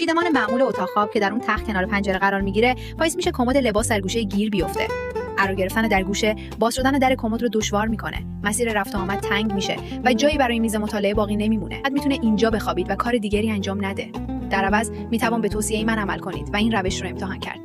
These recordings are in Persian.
چیدمان معمول اتاق خواب که در اون تخت کنار پنجره قرار میگیره باعث میشه کمد لباس در گوشه گیر بیفته. قرار گرفتن در گوشه باز شدن در کمد رو دشوار میکنه. مسیر رفت و آمد تنگ میشه و جایی برای میز مطالعه باقی نمیمونه. بعد میتونه اینجا بخوابید و کار دیگری انجام نده. در عوض میتوان به توصیه من عمل کنید و این روش رو امتحان کرد.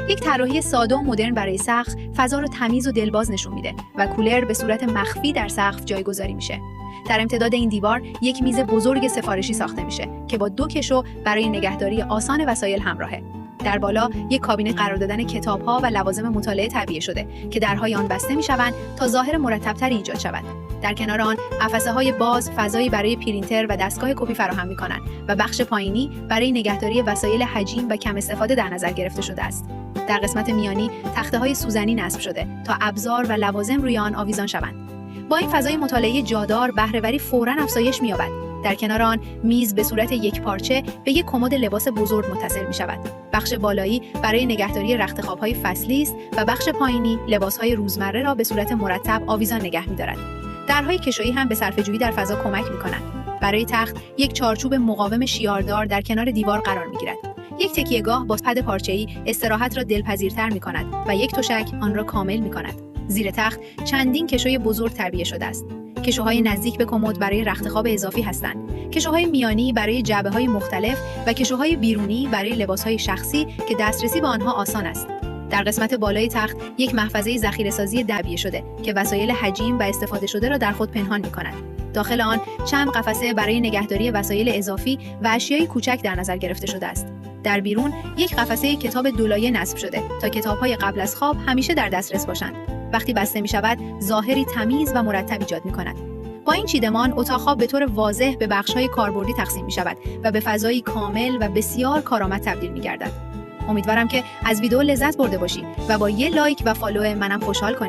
یک طراحی ساده و مدرن برای سقف فضا رو تمیز و دلباز نشون میده و کولر به صورت مخفی در سقف جایگذاری میشه. در امتداد این دیوار یک میز بزرگ سفارشی ساخته میشه که با 2 کشو برای نگهداری آسان وسایل همراهه. در بالا یک کابینه قرار دادن کتاب‌ها و لوازم مطالعه تعبیه شده که درهای آن بسته میشوند تا ظاهر مرتب‌تری ایجاد شود. در کنار آن قفسه‌های باز فضایی برای پرینتر و دستگاه کپی فراهم می‌کنند و بخش پایینی برای نگهداری وسایل حجیم و کم استفاده در نظر گرفته شده است. در قسمت میانی تخته‌های سوزنی نصب شده تا ابزار و لوازم روی آن آویزان شوند. با این فضای مطالعه جادار بهره‌وری فوراً افزایش می‌یابد. در کنار آن میز به صورت یک پارچه به یک کمد لباس بزرگ متصل می شود. بخش بالایی برای نگهداری رخت خواب‌های فصلی است و بخش پایینی لباس‌های روزمره را به صورت مرتب آویزان نگه می‌دارد. درهای کشویی هم به صرفه‌جویی در فضا کمک می‌کنند. برای تخت یک چارچوب مقاوم شیاردار در کنار دیوار قرار می‌گیرد. یک تکیه‌گاه با پد پارچه‌ای استراحت را دلپذیرتر می‌کند و یک تشک آن را کامل می‌کند. زیر تخت چندین کشوی بزرگ تعبیه شده است. کشوهای نزدیک به کمد برای رخت خواب اضافی هستند. کشوهای میانی برای جعبه‌های مختلف و کشوهای بیرونی برای لباس‌های شخصی که دسترسی به آنها آسان است. در قسمت بالای تخت یک محفظه ذخیره‌سازی تعبیه شده که وسایل حجیم و استفاده شده را در خود پنهان می‌کند. داخل آن چند قفسه برای نگهداری وسایل اضافی و اشیای کوچک در نظر گرفته شده است. در بیرون یک قفسه کتاب دولایه نصب شده تا کتاب‌های قبل از خواب همیشه در دسترس باشند. وقتی بسته می‌شود، ظاهری تمیز و مرتب ایجاد می‌کند. با این چیدمان اتاق خواب به طور واضح به بخش‌های کاربردی تقسیم می‌شود و به فضایی کامل و بسیار کارآمد تبدیل می‌گردد. امیدوارم که از ویدیو لذت برده باشی و با یه لایک و فالو منم خوشحال کنی.